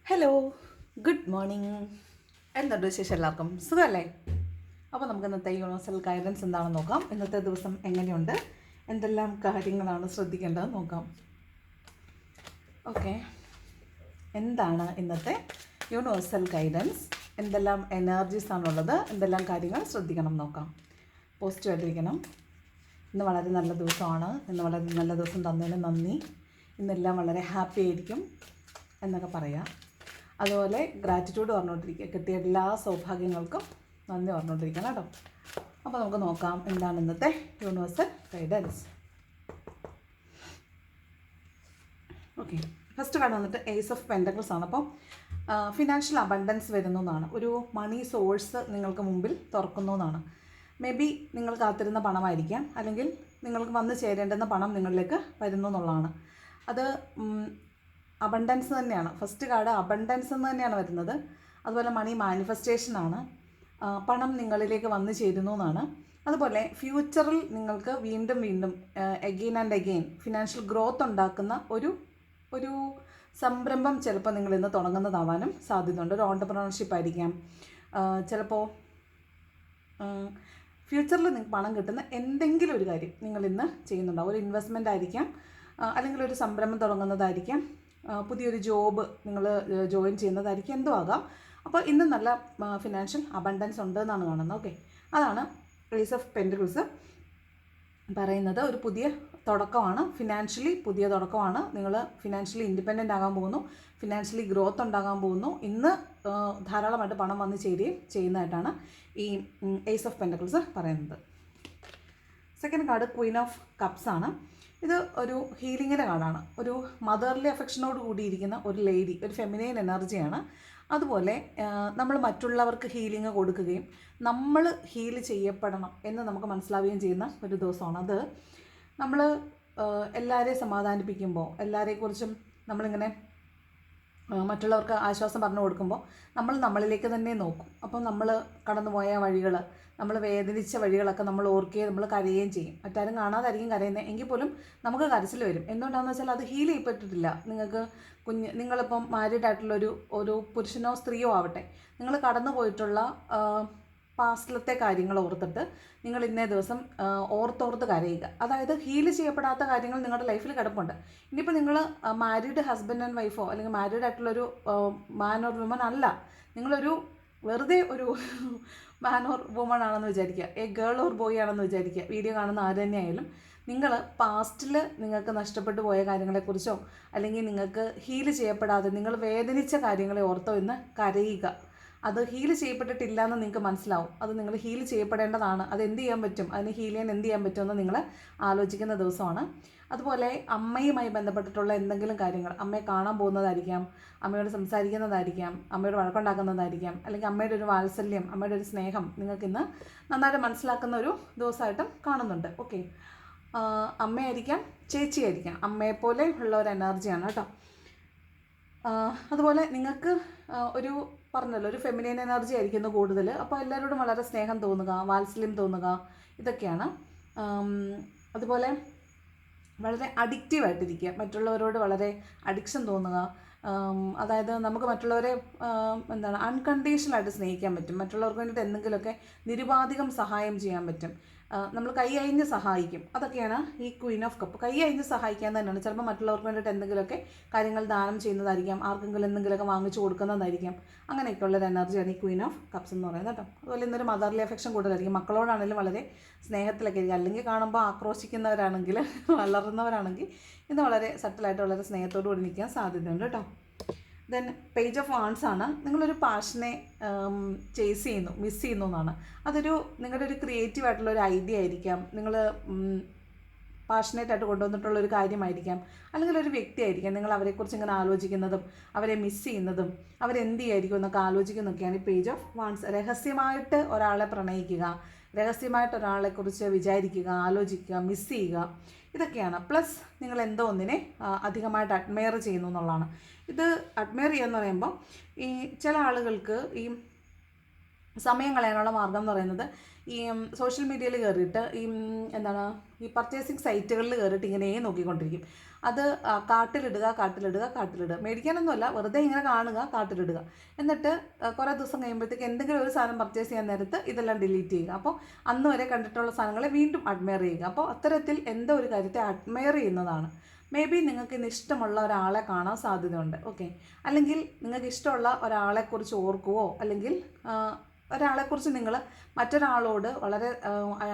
Hello, good morning. എന്തുണ്ട് വിശേഷം? എല്ലാവർക്കും സുഖമല്ലേ? അപ്പോൾ നമുക്ക് ഇന്നത്തെ യൂണിവേഴ്സൽ ഗൈഡൻസ് എന്താണെന്ന് നോക്കാം. ഇന്നത്തെ ദിവസം എങ്ങനെയുണ്ട്, എന്തെല്ലാം കാര്യങ്ങളാണ് ശ്രദ്ധിക്കേണ്ടതെന്ന് നോക്കാം. ഓക്കെ, എന്താണ് ഇന്നത്തെ യൂണിവേഴ്സൽ ഗൈഡൻസ്, എന്തെല്ലാം എനർജീസ് ആണുള്ളത്, എന്തെല്ലാം കാര്യങ്ങൾ ശ്രദ്ധിക്കണം നോക്കാം. പോസിറ്റീവായിട്ടിരിക്കണം. ഇന്ന് വളരെ നല്ല ദിവസമാണ്. ഇന്ന് വളരെ നല്ല ദിവസം തന്നതിന് നന്ദി. ഇന്നെല്ലാം വളരെ ഹാപ്പി ആയിരിക്കും എന്നൊക്കെ പറയാം. അതുപോലെ ഗ്രാറ്റിറ്റ്യൂഡ് പറഞ്ഞുകൊണ്ടിരിക്കുക. കിട്ടിയ എല്ലാ സൗഭാഗ്യങ്ങൾക്കും നന്ദി പറഞ്ഞുകൊണ്ടിരിക്കണം കേട്ടോ. അപ്പോൾ നമുക്ക് നോക്കാം എന്താണ് ഇന്നത്തെ universal guidance. Okay, first card വന്നിട്ട് ഏസ് ഓഫ് പെൻറ്റക്കിൾസ് ആണ്. അപ്പം ഫിനാൻഷ്യൽ അബണ്ടൻസ് വരുന്നു എന്നാണ്. ഒരു മണി സോഴ്സ് നിങ്ങൾക്ക് മുമ്പിൽ തുറക്കുന്നു എന്നാണ്. മേ ബി നിങ്ങൾ കാത്തിരുന്ന പണമായിരിക്കാം, അല്ലെങ്കിൽ നിങ്ങൾക്ക് വന്നു ചേരേണ്ടുന്ന പണം നിങ്ങളിലേക്ക് വരുന്നു എന്നുള്ളതാണ്. അത് അബണ്ടൻസ് തന്നെയാണ്. ഫസ്റ്റ് കാർഡ് അബണ്ടൻസ് എന്ന് തന്നെയാണ് വരുന്നത്. അതുപോലെ മണി മാനിഫെസ്റ്റേഷനാണ്. പണം നിങ്ങളിലേക്ക് വന്നു ചേരുന്നു എന്നാണ്. അതുപോലെ ഫ്യൂച്ചറിൽ നിങ്ങൾക്ക് വീണ്ടും വീണ്ടും again and again financial growth ഉണ്ടാക്കുന്ന ഒരു സംരംഭം ചിലപ്പോൾ നിങ്ങൾ ഇന്ന് തുടങ്ങുന്നതാവാനും സാധ്യതയുണ്ട്. ഒരു ഓൺടർപ്രണർഷിപ്പ് ആയിരിക്കാം. ചിലപ്പോൾ ഫ്യൂച്ചറിൽ നിങ്ങൾക്ക് പണം കിട്ടുന്ന എന്തെങ്കിലും ഒരു കാര്യം നിങ്ങൾ ഇന്ന് ചെയ്യുന്നുണ്ടാവും. ഒരു ഇൻവെസ്റ്റ്മെൻ്റ് ആയിരിക്കാം, അല്ലെങ്കിൽ ഒരു സംരംഭം തുടങ്ങുന്നതായിരിക്കാം, പുതിയൊരു ജോബ് നിങ്ങൾ ജോയിൻ ചെയ്യുന്നതായിരിക്കും, എന്തോ ആകാം. അപ്പോൾ ഇന്ന് നല്ല ഫിനാൻഷ്യൽ അബണ്ടൻസ് ഉണ്ട് എന്നാണ് കാണുന്നത്. ഓക്കെ, അതാണ് ഏസ് ഓഫ് പെൻറ്റക്കിൾസ് പറയുന്നത്. ഒരു പുതിയ തുടക്കമാണ്, ഫിനാൻഷ്യലി പുതിയ തുടക്കമാണ്. നിങ്ങൾ ഫിനാൻഷ്യലി ഇൻഡിപെൻഡൻ്റ് ആകാൻ പോകുന്നു, ഫിനാൻഷ്യലി ഗ്രോത്ത് ഉണ്ടാകാൻ പോകുന്നു. ഇന്ന് ധാരാളമായിട്ട് പണം വന്ന് ചേരുകയും ചെയ്യുന്നതായിട്ടാണ് ഈ ഏസ് ഓഫ് പെൻറ്റക്കിൾസ് പറയുന്നത്. Second card Queen of cups ആണ്. ഇത് ഒരു ഹീലിങ്ങിൻ്റെ കാർഡാണ്. ഒരു മദർലി അഫെക്ഷനോട് കൂടിയിരിക്കുന്ന ഒരു ലേഡി, ഒരു ഫെമിനൈൻ എനർജിയാണ്. അതുപോലെ നമ്മൾ മറ്റുള്ളവർക്ക് ഹീലിംഗ് കൊടുക്കുകയും നമ്മൾ ഹീൽ ചെയ്യപ്പെടണം എന്ന് നമുക്ക് മനസ്സിലാവുകയും ചെയ്യുന്ന ഒരു ദിവസമാണ്. അത് നമ്മൾ എല്ലാവരെയും സമാധാനിപ്പിക്കുമ്പോൾ, എല്ലാവരെക്കുറിച്ചും നമ്മളിങ്ങനെ മറ്റുള്ളവർക്ക് ആശ്വാസം പറഞ്ഞു കൊടുക്കുമ്പോൾ നമ്മൾ നമ്മളിലേക്ക് തന്നെ നോക്കും. അപ്പം നമ്മൾ കടന്നുപോയ വഴികൾ, നമ്മൾ വേദനിച്ച വഴികളൊക്കെ നമ്മൾ ഓർക്കുകയും നമ്മൾ കരയുകയും ചെയ്യും. മറ്റാരും കാണാതായിരിക്കും കരയുന്നത്, എങ്കിൽ പോലും നമുക്ക് കരച്ചിൽ വരും. എന്തുകൊണ്ടാണെന്ന് വെച്ചാൽ അത് ഹീൽ ചെയ്യപ്പെട്ടിട്ടില്ല. നിങ്ങൾക്ക് നിങ്ങളിപ്പം മാരീഡ് ആയിട്ടുള്ളൊരു പുരുഷനോ സ്ത്രീയോ ആവട്ടെ, നിങ്ങൾ കടന്നു പോയിട്ടുള്ള പാസ്റ്റിലത്തെ കാര്യങ്ങൾ ഓർത്തിട്ട് നിങ്ങൾ ഇന്നേ ദിവസം ഓർത്തോർത്ത് കരയുക. അതായത് ഹീൽ ചെയ്യപ്പെടാത്ത കാര്യങ്ങൾ നിങ്ങളുടെ ലൈഫിൽ കിടപ്പുണ്ട്. ഇനിയിപ്പോൾ നിങ്ങൾ മാരീഡ് ഹസ്ബൻഡ് ആൻഡ് വൈഫോ അല്ലെങ്കിൽ മാരീഡ് ആയിട്ടുള്ളൊരു മാൻ ഓർ വുമൺ അല്ല, നിങ്ങളൊരു വെറുതെ ഒരു മാൻ ഓർ വുമൺ ആണെന്ന് വിചാരിക്കുക, ഗേൾ ഓർ ബോയ് ആണെന്ന് വിചാരിക്കുക. വീഡിയോ കാണുന്ന ആര് തന്നെയായാലും നിങ്ങൾ പാസ്റ്റിൽ നിങ്ങൾക്ക് നഷ്ടപ്പെട്ടു പോയ കാര്യങ്ങളെക്കുറിച്ചോ അല്ലെങ്കിൽ നിങ്ങൾക്ക് ഹീൽ ചെയ്യപ്പെടാതെ നിങ്ങൾ വേദനിച്ച കാര്യങ്ങളെ ഓർത്തോ എന്ന് കരയുക. അത് ഹീൽ ചെയ്യപ്പെട്ടിട്ടില്ല എന്ന് നിങ്ങൾക്ക് മനസ്സിലാവും. അത് നിങ്ങൾ ഹീൽ ചെയ്യപ്പെടേണ്ടതാണ്. അത് എന്ത് ചെയ്യാൻ പറ്റും, അതിന് ഹീൽ ചെയ്യാൻ എന്ത് ചെയ്യാൻ പറ്റുമെന്ന് നിങ്ങൾ ആലോചിക്കുന്ന ദിവസമാണ്. അതുപോലെ അമ്മയുമായി ബന്ധപ്പെട്ടിട്ടുള്ള എന്തെങ്കിലും കാര്യങ്ങൾ, അമ്മയെ കാണാൻ പോകുന്നതായിരിക്കാം, അമ്മയോട് സംസാരിക്കുന്നതായിരിക്കാം, അമ്മയോട് വഴക്കുണ്ടാക്കുന്നതായിരിക്കാം, അല്ലെങ്കിൽ അമ്മയുടെ ഒരു വാത്സല്യം, അമ്മയുടെ ഒരു സ്നേഹം നിങ്ങൾക്കിന്ന് നന്നായിട്ട് മനസ്സിലാക്കുന്ന ഒരു ദിവസമായിട്ടും കാണുന്നുണ്ട്. ഓക്കെ, അമ്മയായിരിക്കാം, ചേച്ചിയായിരിക്കാം, അമ്മയെപ്പോലെ ഉള്ള ഒരു എനർജിയാണ് കേട്ടോ. അതുപോലെ നിങ്ങൾക്ക് ഒരു പറഞ്ഞല്ലോ, ഒരു ഫെമിനൈൻ എനർജി ആയിരിക്കുന്നു കൂടുതൽ. അപ്പോൾ എല്ലാവരോടും വളരെ സ്നേഹം തോന്നുക, വാത്സല്യം തോന്നുക, ഇതൊക്കെയാണ്. അതുപോലെ വളരെ അഡിക്റ്റീവായിട്ടിരിക്കുക, മറ്റുള്ളവരോട് വളരെ അഡിക്ഷൻ തോന്നുക. അതായത് നമുക്ക് മറ്റുള്ളവരെ അൺകണ്ടീഷണലായിട്ട് സ്നേഹിക്കാൻ പറ്റും. മറ്റുള്ളവർക്ക് വേണ്ടിയിട്ട് എന്തെങ്കിലുമൊക്കെ നിരുപാധികം സഹായം ചെയ്യാൻ പറ്റും. നമ്മൾ കൈ അയഞ്ഞ് സഹായിക്കും. അതൊക്കെയാണ് ഈ ക്വീൻ ഓഫ് കപ്പ്. കൈ അയഞ്ഞ് സഹായിക്കാൻ തന്നെയാണ്. ചിലപ്പോൾ മറ്റുള്ളവർക്ക് വേണ്ടിയിട്ട് എന്തെങ്കിലുമൊക്കെ കാര്യങ്ങൾ ദാനം ചെയ്യുന്നതായിരിക്കാം, ആർക്കെങ്കിലും എന്തെങ്കിലുമൊക്കെ വാങ്ങിച്ചു കൊടുക്കുന്നതായിരിക്കാം. അങ്ങനെയൊക്കെയുള്ളൊരു എനർജിയാണ് ഈ ക്വീൻ ഓഫ് കപ്സ് എന്ന് പറയുന്നത് കേട്ടോ. അതുപോലെ ഇന്നൊരു മദർലി അഫെക്ഷൻ കൂടുതലായിരിക്കും. മക്കളോടാണെങ്കിലും വളരെ സ്നേഹത്തിലൊക്കെ ആയിരിക്കും. അല്ലെങ്കിൽ കാണുമ്പോൾ ആക്രോശിക്കുന്നവരാണെങ്കിൽ, വളർന്നവരാണെങ്കിൽ ഇന്ന് വളരെ സട്ടിലായിട്ട് വളരെ സ്നേഹത്തോടു കൂടി നിൽക്കാൻ സാധ്യതയുണ്ട് കേട്ടോ. ദെൻ പേജ് ഓഫ് വാൺസ് ആണ്. നിങ്ങളൊരു പാഷനെ ചേസ് ചെയ്യുന്നു, മിസ് ചെയ്യുന്നു എന്നാണ്. നിങ്ങളുടെ ഒരു ക്രിയേറ്റീവ് ആയിട്ടുള്ളൊരു ഐഡിയ ആയിരിക്കാം, നിങ്ങൾ പാഷനേറ്റായിട്ട് കൊണ്ടുവന്നിട്ടുള്ളൊരു കാര്യമായിരിക്കാം, അല്ലെങ്കിൽ ഒരു വ്യക്തി ആയിരിക്കാം. നിങ്ങൾ അവരെക്കുറിച്ച് ഇങ്ങനെ ആലോചിക്കുന്നതും അവരെ മിസ് ചെയ്യുന്നതും അവരെന്ത് ചെയ്യായിരിക്കും എന്നൊക്കെ ആലോചിക്കുന്നതൊക്കെയാണ് ഈ പേജ് ഓഫ് വാൺസ്. രഹസ്യമായിട്ട് ഒരാളെ പ്രണയിക്കുക, രഹസ്യമായിട്ട് ഒരാളെക്കുറിച്ച് വിചാരിക്കുക, ആലോചിക്കുക, മിസ് ചെയ്യുക, ഇതൊക്കെയാണ്. പ്ലസ് നിങ്ങൾ എന്തോ ഒന്നിനെ അധികമായിട്ട് അഡ്മയർ ചെയ്യുന്നു എന്നുള്ളതാണ്. ഇത് അഡ്മയർ ചെയ്യുക എന്ന് പറയുമ്പോൾ ഈ ചില ആളുകൾക്ക് ഈ സമയം കളയാനുള്ള മാർഗം എന്ന് പറയുന്നത് ഈ സോഷ്യൽ മീഡിയയിൽ കയറിയിട്ട് എന്താണ് ഈ പർച്ചേസിങ് സൈറ്റുകളിൽ കയറിയിട്ട് ഇങ്ങനെ നോക്കിക്കൊണ്ടിരിക്കും. അത് കാട്ടിലിടുക. മേടിക്കാനൊന്നുമല്ല, വെറുതെ ഇങ്ങനെ കാണുക, കാട്ടിലിടുക. എന്നിട്ട് കുറേ ദിവസം കഴിയുമ്പോഴത്തേക്ക് എന്തെങ്കിലും ഒരു സാധനം പർച്ചേസ് ചെയ്യാൻ നേരത്ത് ഇതെല്ലാം ഡിലീറ്റ് ചെയ്യുക. അപ്പോൾ അന്ന് വരെ കണ്ടിട്ടുള്ള സാധനങ്ങളെ വീണ്ടും അഡ്മയർ ചെയ്യുക. അപ്പോൾ അത്തരത്തിൽ എന്തോ ഒരു കാര്യത്തെ അഡ്മയർ ചെയ്യുന്നതാണ്. മേ ബി നിങ്ങൾക്ക് ഇന്ന് ഇഷ്ടമുള്ള ഒരാളെ കാണാൻ സാധ്യതയുണ്ട്. ഓക്കെ, അല്ലെങ്കിൽ നിങ്ങൾക്ക് ഇഷ്ടമുള്ള ഒരാളെക്കുറിച്ച് ഓർക്കുവോ, അല്ലെങ്കിൽ ഒരാളെക്കുറിച്ച് നിങ്ങൾ മറ്റൊരാളോട് വളരെ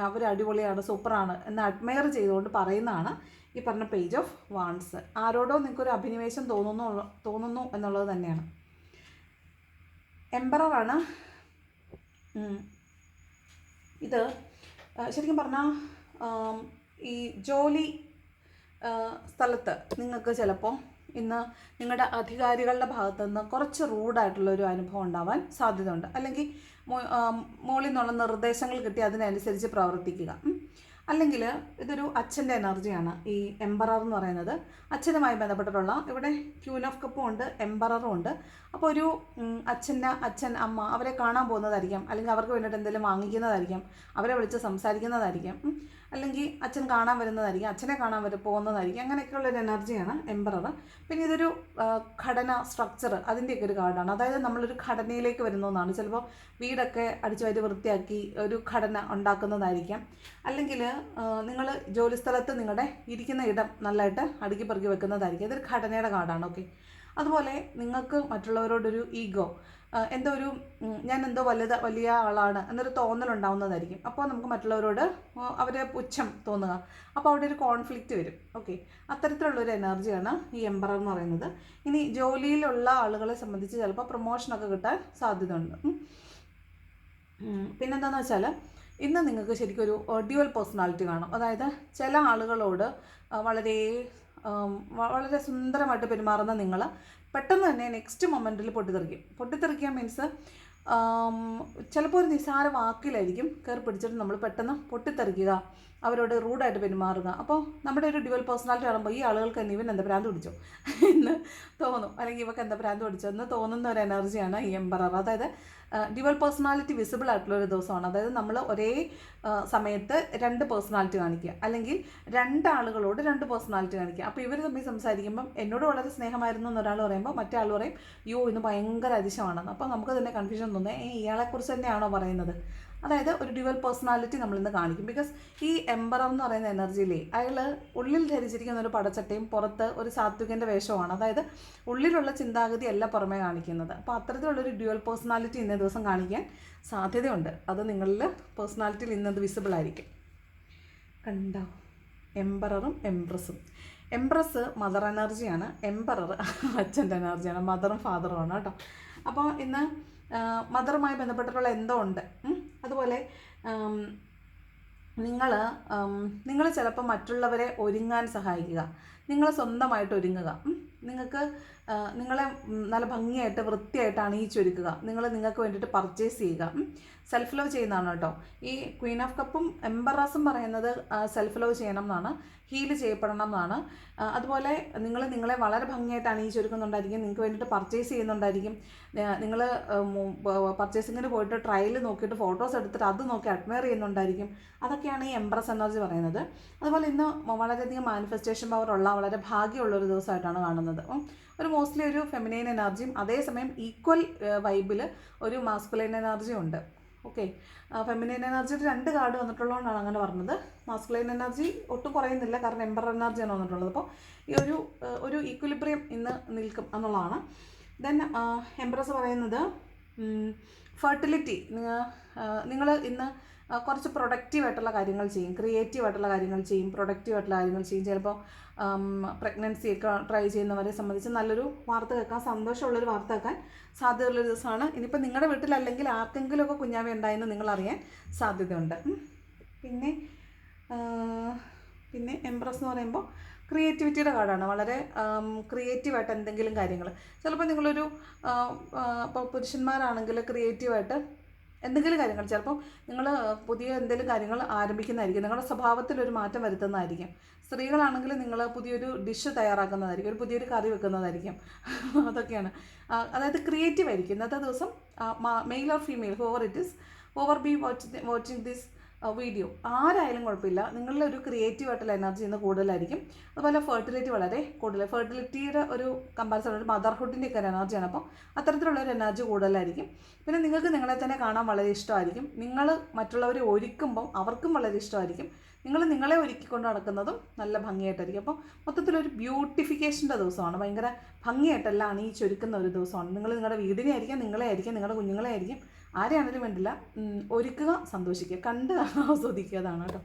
അവർ അടിപൊളിയാണ്, സൂപ്പറാണ് എന്ന് അഡ്മയർ ചെയ്തുകൊണ്ട് പറയുന്നതാണ് ഈ പറഞ്ഞ പേജ് ഓഫ് വാൺസ്. ആരോടോ നിങ്ങൾക്കൊരു അഭിനിവേശം തോന്നുന്നു എന്നുള്ളത് തന്നെയാണ്. എംപററാണ് ഇത്. ശരിക്കും പറഞ്ഞാൽ ഈ ജോലി സ്ഥലത്ത് നിങ്ങൾക്ക് ചിലപ്പോൾ ഇന്ന് നിങ്ങളുടെ അധികാരികളുടെ ഭാഗത്തു നിന്ന് കുറച്ച് റൂഡായിട്ടുള്ളൊരു അനുഭവം ഉണ്ടാവാൻ സാധ്യതയുണ്ട്. അല്ലെങ്കിൽ മുകളിൽ നിന്നുള്ള നിർദ്ദേശങ്ങൾ കിട്ടി അതിനനുസരിച്ച് പ്രവർത്തിക്കുക. അല്ലെങ്കിൽ ഇതൊരു അച്ഛൻ്റെ എനർജിയാണ് ഈ എംപറർ എന്ന് പറയുന്നത്. അച്ഛനുമായി ബന്ധപ്പെട്ടിട്ടുള്ള ഇവിടെ ക്യൂൻ ഓഫ് കപ്പും ഉണ്ട്, എംപററും ഉണ്ട്. അപ്പോൾ ഒരു അച്ഛൻ അമ്മ അവരെ കാണാൻ പോകുന്നതായിരിക്കാം, അല്ലെങ്കിൽ അവർക്ക് വേണ്ടിയിട്ട് എന്തെങ്കിലും വാങ്ങിക്കുന്നതായിരിക്കാം, അവരെ വിളിച്ച് സംസാരിക്കുന്നതായിരിക്കാം, അല്ലെങ്കിൽ അച്ഛൻ കാണാൻ വരുന്നതായിരിക്കും, അച്ഛനെ കാണാൻ പോകുന്നതായിരിക്കും. അങ്ങനെയൊക്കെയുള്ളൊരു എനർജിയാണ് എംപറർ. പിന്നെ ഇതൊരു ഘടന, സ്ട്രക്ചർ, അതിൻ്റെയൊക്കെ ഒരു കാർഡാണ്. അതായത് നമ്മളൊരു ഘടനയിലേക്ക് വരുന്നതാണ്. ചിലപ്പോൾ വീടൊക്കെ അടിച്ചു വാരി വൃത്തിയാക്കി ഒരു ഘടന ഉണ്ടാക്കുന്നതായിരിക്കാം. അല്ലെങ്കിൽ നിങ്ങൾ ജോലിസ്ഥലത്ത് നിങ്ങളുടെ ഇരിക്കുന്ന ഇടം നല്ലതായിട്ട് അടുക്കി പെറുക്കി വെക്കുന്നതായിരിക്കും. ഇതൊരു ഘടനയുടെ കാർഡാണ്. ഓക്കെ, അതുപോലെ നിങ്ങൾക്ക് മറ്റുള്ളവരോടൊരു ഈഗോ, എന്തോ ഒരു ഞാൻ എന്തോ വലിയ ആളാണ് എന്നൊരു തോന്നലുണ്ടാവുന്നതായിരിക്കും. അപ്പോൾ നമുക്ക് മറ്റുള്ളവരോട് അവരെ പുച്ഛം തോന്നുക. അപ്പോൾ അവിടെ ഒരു കോൺഫ്ലിക്റ്റ് വരും. ഓക്കെ, അത്തരത്തിലുള്ളൊരു എനർജിയാണ് ഈ എംപറർ എന്ന് പറയുന്നത്. ഇനി ജോലിയിലുള്ള ആളുകളെ സംബന്ധിച്ച് ചിലപ്പോൾ പ്രൊമോഷനൊക്കെ കിട്ടാൻ സാധ്യതയുണ്ട്. പിന്നെന്താണെന്ന് വെച്ചാൽ ഇന്ന് നിങ്ങൾക്ക് ശരിക്കും ഒരു ഡ്യുവൽ പേഴ്സണാലിറ്റി കാണും. അതായത് ചില ആളുകളോട് വളരെ സുന്ദരമായിട്ട് പെരുമാറുന്ന നിങ്ങൾ പെട്ടെന്ന് തന്നെ നെക്സ്റ്റ് മൊമെൻറ്റിൽ പൊട്ടിത്തെറിക്കുക മീൻസ് ചിലപ്പോൾ ഒരു നിസ്സാര വാക്കിലായിരിക്കും കയറി പിടിച്ചിട്ട് നമ്മൾ പെട്ടെന്ന് പൊട്ടിത്തെറിക്കുക, അവരോട് റൂഡായിട്ട് പെരുമാറുക. അപ്പോൾ നമ്മുടെ ഒരു ഡ്യുവൽ പേഴ്സണാലിറ്റി കാണുമ്പോൾ ഈ ആളുകൾക്ക് തന്നെ ഇവൻ എന്താ ഭ്രാന്ത് പിടിച്ചോ എന്ന് തോന്നും, അല്ലെങ്കിൽ ഇവർക്ക് എന്താ ഭ്രാന്ത് പിടിച്ചോ എന്ന് തോന്നുന്ന ഒരു എനർജിയാണ് ഈ എംപറർ. അതായത് ഡ്യുവൽ പേഴ്സണാലിറ്റി വിസിബിൾ ആയിട്ടുള്ളൊരു ദിവസമാണ്. അതായത് നമ്മൾ ഒരേ സമയത്ത് രണ്ട് പേഴ്സണാലിറ്റി കാണിക്കുക, അല്ലെങ്കിൽ രണ്ടാളുകളോട് രണ്ട് പേഴ്സണാലിറ്റി കാണിക്കുക. അപ്പോൾ ഇവർ തമ്മിൽ സംസാരിക്കുമ്പം എന്നോട് വളരെ സ്നേഹമായിരുന്നു എന്നൊരാൾ പറയുമ്പോൾ മറ്റേ ആൾ പറയും യോ ഇന്ന് ഭയങ്കര അതിശയമാണെന്ന്. അപ്പോൾ നമുക്ക് തന്നെ കൺഫ്യൂഷൻ തോന്നുന്നത് ഇയാളെക്കുറിച്ച് തന്നെയാണോ പറയുന്നത്. അതായത് ഒരു ഡ്യുവൽ പേഴ്സണാലിറ്റി നമ്മളിന്ന് കാണിക്കും. ബിക്കോസ് ഈ എംപറർ എന്ന് പറയുന്ന എനർജിയിലേ അയാൾ ഉള്ളിൽ ധരിച്ചിരിക്കുന്ന ഒരു പടച്ചട്ടയും പുറത്ത് ഒരു സാത്വികൻ്റെ വേഷമാണ്. അതായത് ഉള്ളിലുള്ള ചിന്താഗതി അല്ല പുറമേ കാണിക്കുന്നത്. അപ്പോൾ അത്തരത്തിലുള്ളൊരു ഡ്യുവൽ പേഴ്സണാലിറ്റി ഇന്നേ ദിവസം കാണിക്കാൻ സാധ്യതയുണ്ട്. അത് നിങ്ങളിൽ പേഴ്സണാലിറ്റിയിൽ ഇന്നത് വിസിബിൾ ആയിരിക്കും. കണ്ടോ, എംപററും എംപ്രസും. എംപ്രസ് മദർ എനർജിയാണ്, എംപറർ അച്ഛൻ്റെ എനർജിയാണ്, മദറും ഫാദറുമാണ് കേട്ടോ. അപ്പോൾ ഇന്ന് മദറുമായി ബന്ധപ്പെട്ടിട്ടുള്ള എന്തോ ഉണ്ട്. അതുപോലെ നിങ്ങൾ ചിലപ്പോൾ മറ്റുള്ളവരെ ഒരുങ്ങാൻ സഹായിക്കുക, നിങ്ങൾ സ്വന്തമായിട്ട് ഒരുങ്ങുക. നിങ്ങളെ നല്ല ഭംഗിയായിട്ട് വൃത്തിയായിട്ട് അണിയിച്ചൊരുക്കുക, നിങ്ങൾക്ക് വേണ്ടിയിട്ട് പർച്ചേസ് ചെയ്യുക. സെൽഫ് ലവ് ചെയ്യുന്നതാണ് കേട്ടോ. ഈ ക്വീൻ ഓഫ് കപ്പും എംപറസും പറയുന്നത് സെൽഫ് ലവ് ചെയ്യണം എന്നാണ്, ഹീൽ ചെയ്യപ്പെടണം എന്നാണ്. അതുപോലെ നിങ്ങളെ വളരെ ഭംഗിയായിട്ട് അണിയിച്ചൊരുക്കുന്നുണ്ടായിരിക്കും, നിങ്ങൾക്ക് വേണ്ടിയിട്ട് പർച്ചേസ് ചെയ്യുന്നുണ്ടായിരിക്കും. നിങ്ങൾ പർച്ചേസിങ്ങിന് പോയിട്ട് ട്രയൽ നോക്കിയിട്ട് ഫോട്ടോസ് എടുത്തിട്ട് അത് നോക്കി അഡ്മയർ ചെയ്യുന്നുണ്ടായിരിക്കും. അതൊക്കെയാണ് ഈ എംപ്രസ് എനർജി പറയുന്നത്. അതുപോലെ ഇന്ന് വളരെയധികം മാനിഫെസ്റ്റേഷൻ പവർ ഉള്ള വളരെ ഭാഗ്യമുള്ളൊരു ദിവസമായിട്ടാണ് കാണുന്നത്. ഒരു മോസ്റ്റ്ലി ഒരു ഫെമിനൈൻ എനർജിയും അതേസമയം ഈക്വൽ വൈബിൽ ഒരു മാസ്കുലൈൻ എനർജിയും ഉണ്ട്. ഓക്കെ, ഫെമിനൈൻ എനർജിയുടെ രണ്ട് കാർഡ് വന്നിട്ടുള്ളതുകൊണ്ടാണ് അങ്ങനെ പറഞ്ഞത്. മാസ്കുലൈൻ എനർജി ഒട്ടും കുറയുന്നില്ല, കാരണം എംപറർ എനർജിയാണ് വന്നിട്ടുള്ളത്. അപ്പോൾ ഈ ഒരു ഈക്വലിബ്രിയം ഇന്ന് നിൽക്കും എന്നുള്ളതാണ്. ദെൻ എംപ്രസ് പറയുന്നത് ഫെർട്ടിലിറ്റി. നിങ്ങൾ ഇന്ന് കുറച്ച് പ്രൊഡക്റ്റീവായിട്ടുള്ള കാര്യങ്ങൾ ചെയ്യും, ക്രിയേറ്റീവായിട്ടുള്ള കാര്യങ്ങൾ ചെയ്യും, പ്രൊഡക്റ്റീവായിട്ടുള്ള കാര്യങ്ങൾ ചെയ്യും. ചിലപ്പോൾ പ്രഗ്നൻസിയൊക്കെ ട്രൈ ചെയ്യുന്നവരെ സംബന്ധിച്ച് നല്ലൊരു വാർത്ത കേൾക്കാൻ, സന്തോഷമുള്ളൊരു വാർത്ത കേൾക്കാൻ സാധ്യതയുള്ളൊരു ദിവസമാണ്. ഇനിയിപ്പോൾ നിങ്ങളുടെ വീട്ടിലല്ലെങ്കിൽ ആർക്കെങ്കിലുമൊക്കെ കുഞ്ഞാവ ഉണ്ടായെന്ന് നിങ്ങളറിയാൻ സാധ്യതയുണ്ട്. പിന്നെ എംപ്രസ് എന്ന് പറയുമ്പോൾ ക്രിയേറ്റിവിറ്റിയുടെ കാർഡാണ്. വളരെ ക്രിയേറ്റീവായിട്ട് എന്തെങ്കിലും കാര്യങ്ങൾ, ചിലപ്പോൾ നിങ്ങളൊരു ഇപ്പോൾ പുരുഷന്മാരാണെങ്കിൽ ക്രിയേറ്റീവായിട്ട് എന്തെങ്കിലും കാര്യങ്ങൾ ചിലപ്പോൾ നിങ്ങൾ പുതിയ എന്തെങ്കിലും കാര്യങ്ങൾ ആരംഭിക്കുന്നതായിരിക്കും, നിങ്ങളുടെ സ്വഭാവത്തിലൊരു മാറ്റം വരുത്തുന്നതായിരിക്കും. സ്ത്രീകളാണെങ്കിൽ നിങ്ങൾ പുതിയൊരു ഡിഷ് തയ്യാറാക്കുന്നതായിരിക്കും, ഒരു പുതിയൊരു കറി വെക്കുന്നതായിരിക്കും. അതൊക്കെയാണ്. അതായത് ക്രിയേറ്റീവ് ആയിരിക്കും ഇന്നത്തെ ദിവസം. Male or female Hoover it is, Hoover B watching this video, ആരായാലും കുഴപ്പമില്ല, നിങ്ങളുടെ ഒരു ക്രിയേറ്റീവായിട്ടുള്ള എനർജി ഇന്ന് കൂടുതലായിരിക്കും. അതുപോലെ ഫെർട്ടിലിറ്റി വളരെ കൂടുതൽ, ഫെർട്ടിലിറ്റിയുടെ ഒരു കമ്പാരിസൺ ഒരു മദർഹുഡിൻ്റെ ഒക്കെ ഒരു എനർജിയാണ്. അപ്പോൾ അത്തരത്തിലുള്ളൊരു എനർജി കൂടുതലായിരിക്കും. പിന്നെ നിങ്ങൾക്ക് നിങ്ങളെ തന്നെ കാണാൻ വളരെ ഇഷ്ടമായിരിക്കും. നിങ്ങൾ മറ്റുള്ളവരെ ഒരുക്കുമ്പം അവർക്കും വളരെ ഇഷ്ടമായിരിക്കും. നിങ്ങൾ നിങ്ങളെ ഒരുക്കിക്കൊണ്ട് നടക്കുന്നതും നല്ല ഭംഗിയായിട്ടായിരിക്കും. അപ്പോൾ മൊത്തത്തിലൊരു ബ്യൂട്ടിഫിക്കേഷൻ്റെ ദിവസമാണ്. ഭയങ്കര ഭംഗിയായിട്ടെല്ലാം അണിയിച്ചൊരുക്കുന്ന ഒരു ദിവസമാണ്. നിങ്ങൾ നിങ്ങളുടെ വീടിനെ ആയിരിക്കും, നിങ്ങളെ ആയിരിക്കും, നിങ്ങളുടെ കുഞ്ഞുങ്ങളെ ആയിരിക്കും, ആരെയാണെങ്കിലും വേണ്ടില്ല, ഒരുക്കുക, സന്തോഷിക്കുക, കണ്ട് ആസ്വദിക്കുക. അതാണ് കേട്ടോ,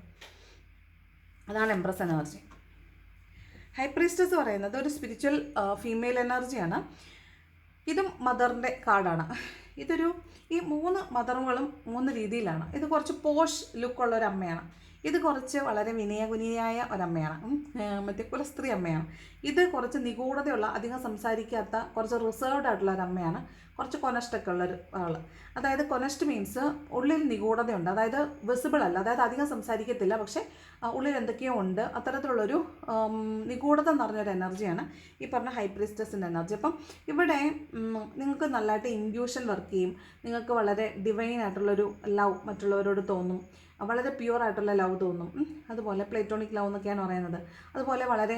അതാണ് എംപ്രസ് എനർജി. ഹൈ പ്രീസ്റ്റസ് പറയുന്നത് ഒരു സ്പിരിച്വൽ ഫീമെയിൽ എനർജിയാണ്. ഇതും മദറിൻ്റെ കാർഡാണ്. ഈ 3 മദറുകളും 3 രീതിയിലാണ്. ഇത് കുറച്ച് പോഷ് ലുക്കുള്ള ഒരു അമ്മയാണ്. ഇത് കുറച്ച് വളരെ വിനയകുനിയായ ഒരമ്മയാണ്, മറ്റേ കുലസ്ത്രീ അമ്മയാണ്. ഇത് കുറച്ച് നിഗൂഢതയുള്ള, അധികം സംസാരിക്കാത്ത, കുറച്ച് റിസർവ്ഡ് ആയിട്ടുള്ള ഒരു അമ്മയാണ്. കുറച്ച് കൊനസ്റ്റൊക്കെ ഉള്ളൊരു ആൾ. അതായത് കൊനസ്റ്റ് മീൻസ് ഉള്ളിൽ നിഗൂഢതയുണ്ട്, അതായത് വിസിബിൾ അല്ല, അതായത് അധികം സംസാരിക്കത്തില്ല, പക്ഷേ ഉള്ളിൽ എന്തൊക്കെയോ ഉണ്ട്. അത്തരത്തിലുള്ളൊരു നിഗൂഢത എന്ന് പറഞ്ഞൊരു എനർജിയാണ് ഈ പറഞ്ഞ ഹൈ പ്രീസ്റ്റസിൻ്റെ എനർജി. അപ്പം ഇവിടെ നിങ്ങൾക്ക് നല്ലതായിട്ട് ഇൻഡ്യൂഷൻ വർക്ക് ചെയ്യും. നിങ്ങൾക്ക് വളരെ ഡിവൈൻ ആയിട്ടുള്ളൊരു ലവ് മറ്റുള്ളവരോട് തോന്നും, വളരെ പ്യുവറായിട്ടുള്ള ലവ് തോന്നും. അതുപോലെ പ്ലേറ്റോണിക് ലവ് എന്നൊക്കെയാണ് പറയുന്നത്. അതുപോലെ വളരെ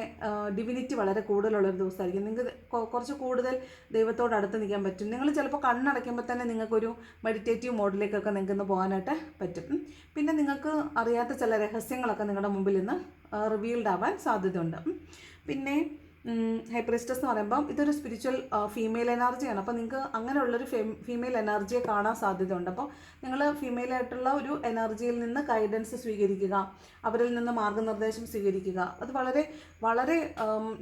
ഡിവിനിറ്റി വളരെ കൂടുതലുള്ളൊരു ദിവസമായിരിക്കും. നിങ്ങൾക്ക് കുറച്ച് കൂടുതൽ ദൈവത്തോട് അടുത്ത് നിൽക്കാൻ പറ്റും. നിങ്ങൾ ചിലപ്പോൾ കണ്ണടയ്ക്കുമ്പോൾ തന്നെ നിങ്ങൾക്കൊരു മെഡിറ്റേറ്റീവ് മോഡിലേക്കൊക്കെ നിങ്ങൾക്ക് പോകാനായിട്ട് പറ്റും. പിന്നെ നിങ്ങൾക്ക് അറിയാത്ത ചില രഹസ്യങ്ങളൊക്കെ നിങ്ങളുടെ മുമ്പിൽ നിന്ന് റിവീൽഡ് ആവാൻ സാധ്യതയുണ്ട്. പിന്നെ ഹൈ പ്രീസ്റ്റസ് എന്ന് പറയുമ്പം ഇതൊരു സ്പിരിച്വൽ ഫീമെയിൽ എനർജിയാണ്. അപ്പോൾ നിങ്ങൾക്ക് അങ്ങനെയുള്ളൊരു ഫീമെയിൽ എനർജിയെ കാണാൻ സാധ്യതയുണ്ട്. അപ്പോൾ നിങ്ങൾ ഫീമെയിലായിട്ടുള്ള ഒരു എനർജിയിൽ നിന്ന് ഗൈഡൻസ് സ്വീകരിക്കുക, അവരിൽ നിന്ന് മാർഗ്ഗനിർദ്ദേശം സ്വീകരിക്കുക. അത് വളരെ വളരെ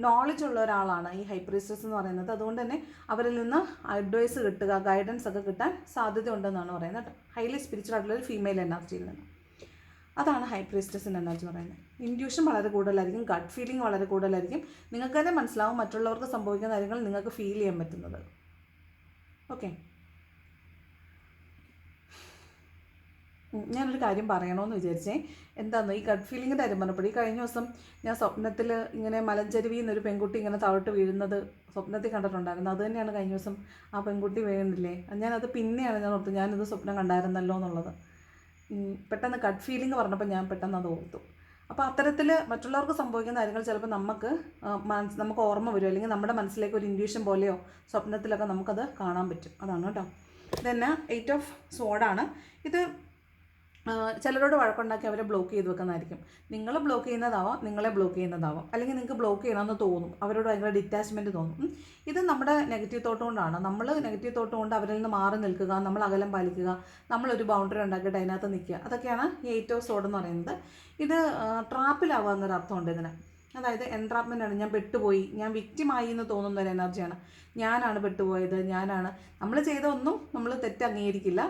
നോളജ് ഉള്ള ഒരാളാണ് ഈ ഹൈ പ്രീസ്റ്റസ് എന്ന് പറയുന്നത്. അതുകൊണ്ട് തന്നെ അവരിൽ നിന്ന് അഡ്വൈസ് കിട്ടുക, ഗൈഡൻസ് ഒക്കെ കിട്ടാൻ സാധ്യതയുണ്ടെന്നാണ് പറയുന്നത്. ഹൈലി സ്പിരിച്വൽ ആയിട്ടുള്ള ഒരു ഫീമെയിൽ എനർജിയിൽ നിന്ന്. അതാണ് ഹൈ പ്രീസ്റ്റസിൻ്റെ എനർജി പറയുന്നത്. ഇൻഡ്യൂഷൻ വളരെ കൂടുതലായിരിക്കും, ഗട്ട് ഫീലിംഗ് വളരെ കൂടുതലായിരിക്കും. നിങ്ങൾക്ക് തന്നെ മനസ്സിലാവും മറ്റുള്ളവർക്ക് സംഭവിക്കുന്ന കാര്യങ്ങൾ നിങ്ങൾക്ക് ഫീൽ ചെയ്യാൻ പറ്റുന്നത്. ഓക്കെ, ഞാനൊരു കാര്യം പറയണമെന്ന് വിചാരിച്ചേ. എന്താണെന്ന് ഈ ഗട്ട് ഫീലിങ്ങിൻ്റെ കാര്യം പറഞ്ഞപ്പോൾ, ഈ കഴിഞ്ഞ ദിവസം ഞാൻ സ്വപ്നത്തിൽ ഇങ്ങനെ മലഞ്ചരുവിൽ നിന്നൊരു പെൺകുട്ടി ഇങ്ങനെ താഴോട്ട് വീഴുന്നത് സ്വപ്നത്തിൽ കണ്ടിട്ടുണ്ടായിരുന്നു. അത് തന്നെയാണ് കഴിഞ്ഞ ദിവസം ആ പെൺകുട്ടി വീഴുന്നില്ലേ. ഞാനത് പിന്നെയാണ് ഞാൻ ഓർത്തു ഞാനിത് സ്വപ്നം കണ്ടായിരുന്നല്ലോ എന്നുള്ളത്. പെട്ടെന്ന് ഗട്ട് ഫീലിംഗ് പറഞ്ഞപ്പോൾ ഞാൻ പെട്ടെന്ന് അത് ഓർത്തു. അപ്പോൾ അത്തരത്തിൽ മറ്റുള്ളവർക്ക് സംഭവിക്കുന്ന കാര്യങ്ങൾ ചിലപ്പോൾ നമുക്ക് ഓർമ്മ വരും, അല്ലെങ്കിൽ നമ്മുടെ മനസ്സിലേക്ക് ഒരു ഇൻഡ്യൂഷൻ പോലെയോ സ്വപ്നത്തിലൊക്കെ നമുക്കത് കാണാൻ പറ്റും. അതാണ് കേട്ടോ. ഇതന്നെ 8 ഓഫ് സോഡാണ്. ഇത് ചിലരോട് വഴക്കുണ്ടാക്കി അവരെ ബ്ലോക്ക് ചെയ്ത് വെക്കുന്നതായിരിക്കും. നിങ്ങൾ ബ്ലോക്ക് ചെയ്യുന്നതാവാം, നിങ്ങളെ ബ്ലോക്ക് ചെയ്യുന്നതാവാം, അല്ലെങ്കിൽ നിങ്ങൾക്ക് ബ്ലോക്ക് ചെയ്യണമെന്ന് തോന്നും, അവരോട് ഭയങ്കര ഡിറ്റാച്ച്മെൻറ്റ് തോന്നും. ഇത് നമ്മുടെ നെഗറ്റീവ് തോട്ട് കൊണ്ടാണ്. നമ്മൾ നെഗറ്റീവ് തോട്ട് കൊണ്ട് അവരിൽ നിന്ന് മാറി നിൽക്കുക, നമ്മൾ അകലം പാലിക്കുക, നമ്മളൊരു ബൗണ്ടറി ഉണ്ടാക്കിയിട്ട് അതിനകത്ത് നിൽക്കുക. അതൊക്കെയാണ് ഈ 8 ഓഫ് സോഡ് എന്ന് പറയുന്നത്. ഇത് ട്രാപ്പിലാവുക എന്നൊരു അർത്ഥമുണ്ട് ഇതിന്. അതായത് എൻട്രാപ്മെൻ്റാണ്. ഞാൻ പെട്ടുപോയി, ഞാൻ വിക്റ്റിമായി എന്ന് തോന്നുന്ന ഒരു എനർജിയാണ്. ഞാനാണ് പെട്ടുപോയത്, നമ്മൾ ചെയ്ത ഒന്നും നമ്മൾ തെറ്റ് അംഗീകരിക്കില്ല,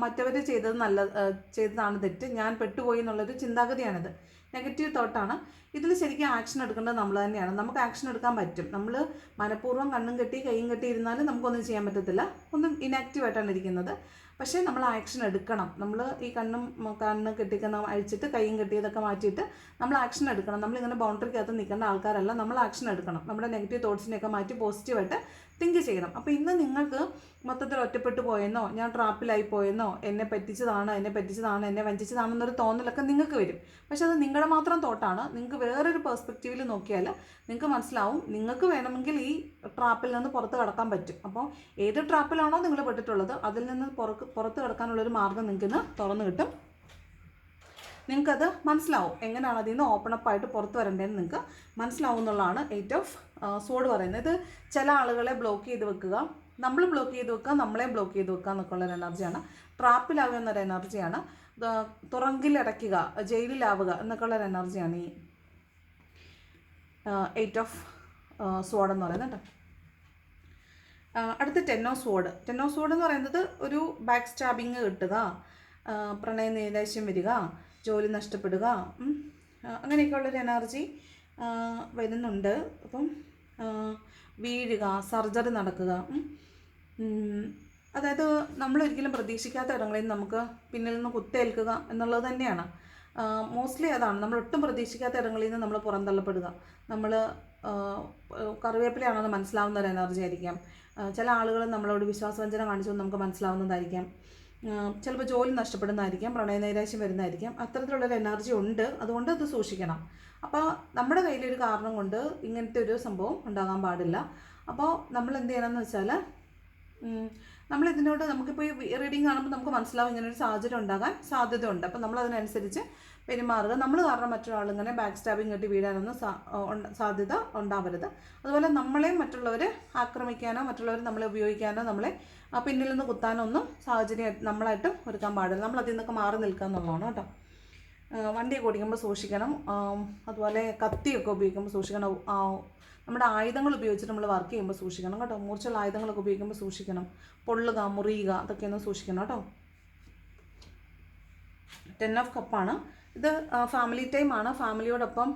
മറ്റവർ ചെയ്തതാണ് തെറ്റ്, ഞാൻ പെട്ടുപോയി എന്നുള്ളൊരു ചിന്താഗതിയാണിത്. നെഗറ്റീവ് തോട്ടാണ്. ഇതിൽ ശരിക്കും ആക്ഷൻ എടുക്കേണ്ടത് നമ്മൾ തന്നെയാണ്. നമുക്ക് ആക്ഷൻ എടുക്കാൻ പറ്റും. നമ്മൾ മനഃപൂർവ്വം കണ്ണും കെട്ടി കൈയും കെട്ടി ഇരുന്നാലും നമുക്കൊന്നും ചെയ്യാൻ പറ്റത്തില്ല, ഒന്നും ഇനാക്റ്റീവായിട്ടാണ് ഇരിക്കുന്നത്. പക്ഷേ നമ്മൾ ആക്ഷൻ എടുക്കണം. നമ്മൾ ഈ കണ്ണ് കെട്ടിക്കുന്ന അഴിച്ചിട്ട് കൈയും കെട്ടിയതൊക്കെ മാറ്റിയിട്ട് നമ്മൾ ആക്ഷൻ എടുക്കണം. നമ്മളിങ്ങനെ ബൗണ്ടറിക്കകത്ത് നിൽക്കേണ്ട ആൾക്കാരല്ല, നമ്മൾ ആക്ഷൻ എടുക്കണം. നമ്മുടെ നെഗറ്റീവ് തോട്ട്സിനെയൊക്കെ മാറ്റി പോസിറ്റീവായിട്ട് തിങ്ക് ചെയ്യണം. അപ്പോൾ ഇന്ന് നിങ്ങൾക്ക് മൊത്തത്തിൽ ഒറ്റപ്പെട്ടു പോയെന്നോ, ഞാൻ ട്രാപ്പിലായി പോയെന്നോ, എന്നെ പറ്റിച്ചതാണ്, എന്നെ വഞ്ചിച്ചതാണെന്നൊരു തോന്നലൊക്കെ നിങ്ങൾക്ക് വരും. പക്ഷെ അത് നിങ്ങളുടെ മാത്രം തോട്ടാണ്. നിങ്ങൾക്ക് വേറൊരു പെർസ്പെക്റ്റീവിൽ നോക്കിയാൽ നിങ്ങൾക്ക് മനസ്സിലാവും, നിങ്ങൾക്ക് വേണമെങ്കിൽ ഈ ട്രാപ്പിൽ നിന്ന് പുറത്ത് കടക്കാൻ പറ്റും. അപ്പോൾ ഏത് ട്രാപ്പിലാണോ നിങ്ങൾ പെട്ടിട്ടുള്ളത് അതിൽ നിന്ന് പുറത്ത് കടക്കാനുള്ളൊരു മാർഗ്ഗം നിങ്ങൾക്ക് തുറന്നു കിട്ടും. നിങ്ങൾക്കത് മനസ്സിലാവും, എങ്ങനെയാണ് അതിൽ നിന്ന് ഓപ്പണപ്പായിട്ട് പുറത്ത് വരേണ്ടതെന്ന് നിങ്ങൾക്ക് മനസ്സിലാവും എന്നുള്ളതാണ് 8 ഓഫ് സോഡ് പറയുന്നത്. ഇത് ചില ആളുകളെ ബ്ലോക്ക് ചെയ്ത് വെക്കുക, നമ്മൾ ബ്ലോക്ക് ചെയ്ത് വെക്കുക, നമ്മളെ ബ്ലോക്ക് ചെയ്ത് വെക്കുക എന്നൊക്കെ ഉള്ളൊരു എനർജിയാണ്. ട്രാപ്പിലാവുക എന്നൊരു എനർജിയാണ്. തുറങ്കിലടയ്ക്കുക, ജയിലിലാവുക എന്നൊക്കെ ഉള്ളൊരു എനർജിയാണ് ഈ 8 ഓഫ് സോഡ് എന്ന് പറയുന്നത് കേട്ടോ. അടുത്ത 10 ഓഫ് സോഡ്. 10 ഓഫ് സോഡ് എന്ന് പറയുന്നത് ഒരു ബാക്ക് സ്റ്റാബിങ് കിട്ടുക, പ്രണയ നൈരാശ്യം വരിക, ജോലി നഷ്ടപ്പെടുക, അങ്ങനെയൊക്കെയുള്ളൊരു എനർജി വരുന്നുണ്ട്. അപ്പം വീഴുക, സർജറി നടക്കുക, അതായത് നമ്മളൊരിക്കലും പ്രതീക്ഷിക്കാത്ത ഇടങ്ങളിൽ നിന്ന് നമുക്ക് പിന്നിൽ നിന്ന് കുത്തേൽക്കുക എന്നുള്ളത് തന്നെയാണ്. മോസ്റ്റ്ലി അതാണ്, നമ്മൾ ഒട്ടും പ്രതീക്ഷിക്കാത്ത ഇടങ്ങളിൽ നിന്ന് നമ്മൾ പുറന്തള്ളപ്പെടുക. നമ്മൾ കറിവേപ്പിലയാണെന്ന് മനസ്സിലാവുന്ന ഒരു എനർജി ആയിരിക്കാം. ചില ആളുകൾ നമ്മളോട് വിശ്വാസവഞ്ചന കാണിച്ചു നമുക്ക് മനസ്സിലാവുന്നതായിരിക്കാം. ചിലപ്പോൾ ജോലി നഷ്ടപ്പെടുന്നതായിരിക്കാം, പ്രണയനൈരാശ്യം വരുന്നതായിരിക്കാം. അത്തരത്തിലുള്ളൊരു എനർജി ഉണ്ട്, അതുകൊണ്ട് അത് സൂക്ഷിക്കണം. അപ്പോൾ നമ്മുടെ കയ്യിലൊരു കാരണം കൊണ്ട് ഇങ്ങനത്തെ ഒരു സംഭവം ഉണ്ടാകാൻ പാടില്ല. അപ്പോൾ നമ്മൾ എന്ത് ചെയ്യണമെന്ന് വെച്ചാൽ, നമ്മളിതിനോട് നമുക്കിപ്പോൾ ഈ റീഡിങ് കാണുമ്പോൾ നമുക്ക് മനസ്സിലാവും ഇങ്ങനൊരു സാഹചര്യം ഉണ്ടാകാൻ സാധ്യതയുണ്ട്. അപ്പോൾ നമ്മളതിനനുസരിച്ച് പെരുമാറുക. നമ്മൾ കാരണം മറ്റൊരാളിങ്ങനെ ബാക്ക് സ്റ്റാബിങ് കെട്ടി വീഴാനൊന്നും സാധ്യത ഉണ്ടാവരുത്. അതുപോലെ നമ്മളെ മറ്റുള്ളവർ ആക്രമിക്കാനോ മറ്റുള്ളവർ നമ്മളെ ഉപയോഗിക്കാനോ നമ്മളെ പിന്നിൽ നിന്ന് കുത്താനോ ഒന്നും സാഹചര്യം നമ്മളായിട്ടും ഒരുക്കാൻ പാടില്ല. നമ്മൾ അതിൽ നിന്നൊക്കെ മാറി നിൽക്കുക എന്നുള്ളതാണ് കേട്ടോ. വണ്ടിയൊക്കെ ഓടിക്കുമ്പോൾ സൂക്ഷിക്കണം. അതുപോലെ കത്തിയൊക്കെ ഉപയോഗിക്കുമ്പോൾ സൂക്ഷിക്കണം. നമ്മുടെ ആയുധങ്ങൾ ഉപയോഗിച്ചിട്ട് നമ്മൾ വർക്ക് ചെയ്യുമ്പോൾ സൂക്ഷിക്കണം കേട്ടോ. മൂർച്ചയുള്ള ആയുധങ്ങളൊക്കെ ഉപയോഗിക്കുമ്പോൾ സൂക്ഷിക്കണം. പൊള്ളുക, മുറിയുക, അതൊക്കെ ഒന്ന് സൂക്ഷിക്കണം കേട്ടോ. 10 ഓഫ് കപ്പാണ് ഇത്. ഫാമിലി ടൈമാണ്. ഫാമിലിയോടൊപ്പം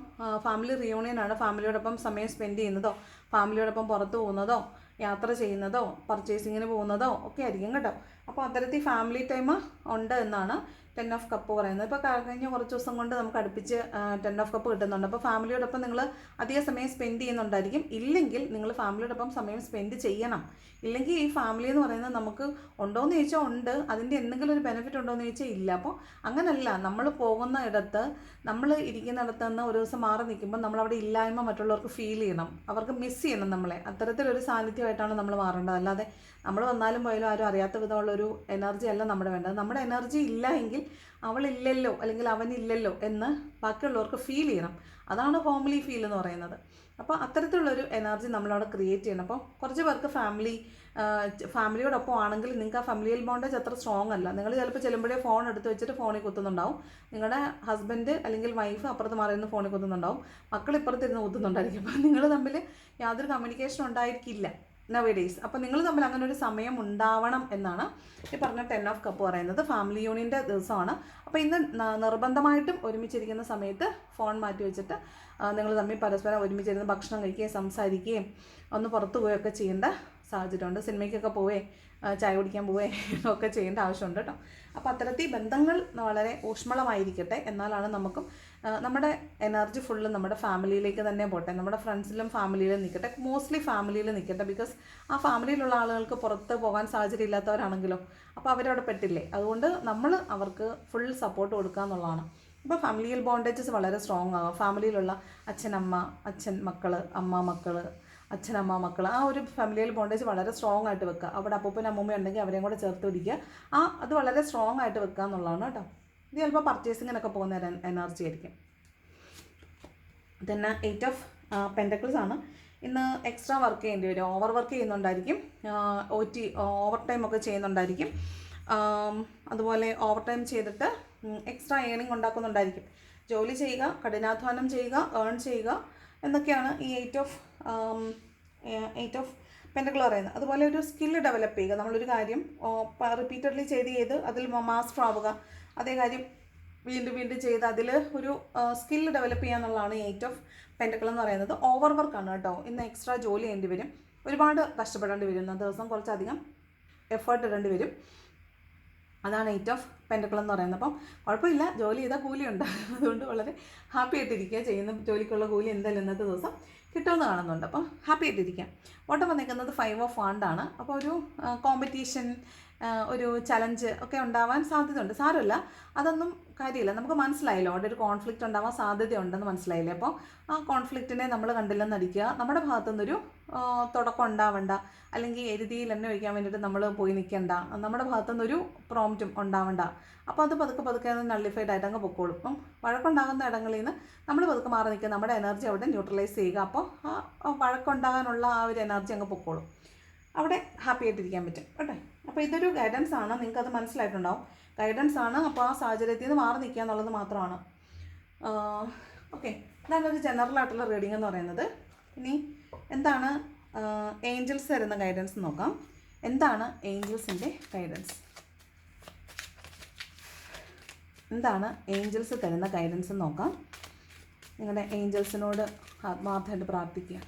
ഫാമിലി റിയൂണിയനാണ്. ഫാമിലിയോടൊപ്പം സമയം സ്പെൻഡ് ചെയ്യുന്നതോ ഫാമിലിയോടൊപ്പം പുറത്ത് പോകുന്നതോ യാത്ര ചെയ്യുന്നതോ പർച്ചേസിങ്ങിന് പോകുന്നതോ ഒക്കെ ആയിരിക്കും കേട്ടോ. അപ്പോൾ അത്തരത്തിൽ ഫാമിലി ടൈം ഉണ്ട് എന്നാണ് 10 ഓഫ് കപ്പ് പറയുന്നത്. ഇപ്പോൾ കഴിഞ്ഞ കുറച്ച് ദിവസം കൊണ്ട് നമുക്ക് അടുപ്പിച്ച് 10 ഓഫ് കപ്പ് കിട്ടുന്നുണ്ട്. അപ്പോൾ ഫാമിലിയോടൊപ്പം നിങ്ങൾ അധിക സമയം സ്പെൻഡ് ചെയ്യുന്നുണ്ടായിരിക്കും. ഇല്ലെങ്കിൽ നിങ്ങൾ ഫാമിലിയോടൊപ്പം സമയം സ്പെൻഡ് ചെയ്യണം. ഇല്ലെങ്കിൽ ഈ ഫാമിലി എന്ന് പറയുന്നത് നമുക്ക് ഉണ്ടോയെന്ന് ചോദിച്ചാൽ ഉണ്ട്, അതിൻ്റെ എന്തെങ്കിലും ഒരു ബെനിഫിറ്റ് ഉണ്ടോയെന്ന് ചോദിച്ചാൽ ഇല്ല. അപ്പോൾ അങ്ങനല്ല, നമ്മൾ പോകുന്ന ഇടത്ത് നമ്മൾ ഇരിക്കുന്നിടത്ത് നിന്ന് ഒരു ദിവസം മാറി നിൽക്കുമ്പോൾ നമ്മളവിടെ ഇല്ലായ്മ മറ്റുള്ളവർക്ക് ഫീൽ ചെയ്യണം, അവർക്ക് മിസ് ചെയ്യണം നമ്മളെ. അത്തരത്തിലൊരു സാന്നിധ്യമായിട്ടാണ് നമ്മൾ മാറേണ്ടത്. അല്ലാതെ നമ്മൾ വന്നാലും പോയാലും ആരും അറിയാത്ത വിധമുള്ളൊരു എനർജി അല്ല നമ്മുടെ വേണ്ടത്. നമ്മുടെ എനർജി ഇല്ല എങ്കിൽ അവളില്ലല്ലോ അല്ലെങ്കിൽ അവനില്ലല്ലോ എന്ന് ബാക്കിയുള്ളവർക്ക് ഫീൽ ചെയ്യണം. അതാണ് ഹോംലി ഫീൽ എന്ന് പറയുന്നത്. അപ്പോൾ അത്തരത്തിലുള്ളൊരു എനർജി നമ്മളവിടെ ക്രിയേറ്റ് ചെയ്യണം. അപ്പോൾ കുറച്ച് പേർക്ക് ഫാമിലിയോടൊപ്പം ആണെങ്കിൽ നിങ്ങൾക്ക് ആ ഫാമിലിയൽ ബോണ്ടേജ് അത്ര സ്ട്രോങ് അല്ല. നിങ്ങൾ ചിലപ്പോൾ ചെല്ലുമ്പോഴേ ഫോൺ എടുത്ത് വെച്ചിട്ട് ഫോണിൽ കുത്തുന്നുണ്ടാവും. നിങ്ങളുടെ ഹസ്ബൻഡ് അല്ലെങ്കിൽ വൈഫ് അപ്പുറത്ത് മാറിയിരുന്ന് ഫോണിൽ കുത്തുന്നുണ്ടാവും. മക്കൾ ഇപ്പുറത്തിരുന്ന് കുത്തുന്നുണ്ടായിരിക്കും. അപ്പോൾ നിങ്ങൾ തമ്മിൽ യാതൊരു കമ്മ്യൂണിക്കേഷൻ ഉണ്ടായിരിക്കില്ല നവഡേയ്സ്. അപ്പോൾ നിങ്ങൾ തമ്മിൽ അങ്ങനെ ഒരു സമയം ഉണ്ടാവണം എന്നാണ് ഈ പറഞ്ഞ 10 ഓഫ് കപ്പ് പറയുന്നത്. ഫാമിലി യൂണിയൻ്റെ ദിവസമാണ്. അപ്പോൾ ഇന്ന് നിർബന്ധമായിട്ടും ഒരുമിച്ചിരിക്കുന്ന സമയത്ത് ഫോൺ മാറ്റി വെച്ചിട്ട് നിങ്ങൾ തമ്മിൽ പരസ്പരം ഒരുമിച്ചിരുന്ന് ഭക്ഷണം കഴിക്കുകയും സംസാരിക്കുകയും ഒന്ന് പുറത്തു പോവുകയൊക്കെ ചെയ്യേണ്ട സാഹചര്യമുണ്ട്. സിനിമയ്ക്കൊക്കെ പോവേ ചായ കുടിക്കാൻ പോവേ ഒക്കെ ചെയ്യേണ്ട ആവശ്യമുണ്ട് കേട്ടോ. അപ്പോൾ അത്തരത്തിൽ ബന്ധങ്ങൾ വളരെ ഊഷ്മളമായിരിക്കട്ടെ. എന്നാലാണ് നമുക്കും നമ്മുടെ എനർജി ഫുള്ള് നമ്മുടെ ഫാമിലിയിലേക്ക് തന്നെ പോട്ടെ. നമ്മുടെ ഫ്രണ്ട്സിലും ഫാമിലിയിലും നിൽക്കട്ടെ. മോസ്റ്റ്ലി ഫാമിലിയിൽ നിൽക്കട്ടെ. ബിക്കോസ് ആ ഫാമിലിയിലുള്ള ആളുകൾക്ക് പുറത്ത് പോകാൻ സാഹചര്യം ഇല്ലാത്തവരാണെങ്കിലോ അപ്പോൾ അവരവിടെ പെട്ടില്ലേ. അതുകൊണ്ട് നമ്മൾ അവർക്ക് ഫുൾ സപ്പോർട്ട് കൊടുക്കുക എന്നുള്ളതാണ്. ഇപ്പോൾ ഫാമിലിയൽ ബോണ്ടേജസ് വളരെ സ്ട്രോങ് ആകും. ഫാമിലിയിലുള്ള അച്ഛൻ മക്കൾ, അമ്മ മക്കൾ, അച്ഛനമ്മ മക്കൾ, ആ ഒരു ഫാമിലിയൽ ബോണ്ടേജ് വളരെ സ്ട്രോങ് ആയിട്ട് വെക്കുക. അവിടെ അപ്പൂപ്പനും അമ്മൂമ്മ ഉണ്ടെങ്കിൽ അവരെയും കൂടെ ചേർത്ത് പിടിക്കുക. അത് വളരെ സ്ട്രോങ് ആയിട്ട് വെക്കുക എന്നുള്ളതാണ് കേട്ടോ. ഇത് ചിലപ്പോൾ പർച്ചേസിങ്ങിനൊക്കെ പോകുന്ന എനർജി ആയിരിക്കും. പിന്നെ 8 ഓഫ് പെൻറ്റക്കിൾസ് ആണ്. ഇന്ന് എക്സ്ട്രാ വർക്ക് ചെയ്യേണ്ടി വരും. ഓവർ വർക്ക് ചെയ്യുന്നുണ്ടായിരിക്കും. ഓവർ ടൈം ഒക്കെ ചെയ്യുന്നുണ്ടായിരിക്കും. അതുപോലെ ഓവർ ടൈം ചെയ്തിട്ട് എക്സ്ട്രാ ഏണിംഗ് ഉണ്ടാക്കുന്നുണ്ടായിരിക്കും. ജോലി ചെയ്യുക, കഠിനാധ്വാനം ചെയ്യുക, ഏൺ ചെയ്യുക എന്നൊക്കെയാണ് ഈ 8 ഓഫ് പെൻറ്റക്കിൾ പറയുന്നത്. അതുപോലെ ഒരു സ്കില്ല് ഡെവലപ്പ് ചെയ്യുക. നമ്മളൊരു കാര്യം റിപ്പീറ്റഡ്ലി ചെയ്ത് അതിൽ മാസ്റ്റർ ആവുക. അതേ കാര്യം വീണ്ടും ചെയ്ത് അതിൽ ഒരു സ്കില്ല് ഡെവലപ്പ് ചെയ്യുക എന്നുള്ളതാണ് 8 ഓഫ് പെൻറ്റക്കിൾ എന്ന് പറയുന്നത്. ഓവർ വർക്കാണ് കേട്ടോ. ഇന്ന് എക്സ്ട്രാ ജോലി ചെയ്യേണ്ടി വരും. ഒരുപാട് കഷ്ടപ്പെടേണ്ടി വരും. ഇന്നത്തെ ദിവസം കുറച്ചധികം എഫേർട്ട് ഇടേണ്ടി വരും. അതാണ് 8 ഓഫ് പെൻറ്റക്കിൾ എന്ന് പറയുന്നത്. അപ്പം കുഴപ്പമില്ല, ജോലി ചെയ്താൽ കൂലിയുണ്ട്. അതുകൊണ്ട് വളരെ ഹാപ്പി ആയിട്ടിരിക്കുക. ചെയ്യുന്ന ജോലിക്കുള്ള കൂലി എന്തായാലും ഇന്നത്തെ ദിവസം കിട്ടുമെന്ന് കാണുന്നുണ്ട്. അപ്പം ഹാപ്പി ആയിട്ടിരിക്കാം. ഓട്ടം വന്നിരിക്കുന്നത് 5 ഓഫ് വാണ്ടാണ്. അപ്പോൾ ഒരു കോമ്പറ്റീഷൻ, ഒരു ചലഞ്ച് ഒക്കെ ഉണ്ടാവാൻ സാധ്യതയുണ്ട്. സാരമില്ല, അതൊന്നും കാര്യമില്ല. നമുക്ക് മനസ്സിലായല്ലോ അവിടെ ഒരു കോൺഫ്ലിക്റ്റ് ഉണ്ടാവാൻ സാധ്യതയുണ്ടെന്ന് മനസ്സിലായില്ലേ. അപ്പോൾ ആ കോൺഫ്ലിക്റ്റിനെ നമ്മൾ കണ്ടില്ലെന്ന് അടിക്കുക. നമ്മുടെ ഭാഗത്തുനിന്നൊരു തുടക്കം ഉണ്ടാവണ്ട, അല്ലെങ്കിൽ എരുതിയിൽ എണ്ണ ഒഴിക്കാൻ വേണ്ടിയിട്ട് നമ്മൾ പോയി നിൽക്കേണ്ട. നമ്മുടെ ഭാഗത്തുനിന്നൊരു പ്രോംപ്റ്റും ഉണ്ടാവണ്ട. അപ്പോൾ അത് പതുക്കെ നള്ളിഫൈഡ് ആയിട്ട് അങ്ങ് പൊക്കോളും. അപ്പം വഴക്കുണ്ടാകുന്ന ഇടങ്ങളിൽ നിന്ന് നമ്മൾ പതുക്കെ മാറി നിൽക്കുക. നമ്മുടെ എനർജി അവിടെ ന്യൂട്രലൈസ് ചെയ്യുക. അപ്പോൾ ആ വഴക്കുണ്ടാകാനുള്ള ആ ഒരു എനർജി അങ്ങ് പൊക്കോളും. അവിടെ ഹാപ്പി ആയിട്ടിരിക്കാൻ പറ്റും കേട്ടോ. അപ്പോൾ ഇതൊരു ഗൈഡൻസ് ആണ്. നിങ്ങൾക്കത് മനസ്സിലായിട്ടുണ്ടാവും. ഗൈഡൻസ് ആണ്. അപ്പോൾ ആ സാഹചര്യത്തിൽ നിന്ന് മാറി നിൽക്കുക എന്നുള്ളത് മാത്രമാണ്. ഓക്കെ, ഇതാണ് ഒരു ജനറൽ ആയിട്ടുള്ള റീഡിംഗ് എന്ന് പറയുന്നത്. ഇനി എന്താണ് ഏഞ്ചൽസ് തരുന്ന ഗൈഡൻസ് നോക്കാം. എന്താണ് ഏഞ്ചൽസിൻ്റെ ഗൈഡൻസ്? എന്താണ് ഏഞ്ചൽസ് തരുന്ന ഗൈഡൻസ് നോക്കാം. നിങ്ങളുടെ ഏഞ്ചൽസിനോട് ആത്മാർത്ഥമായിട്ട് പ്രാർത്ഥിക്കുക.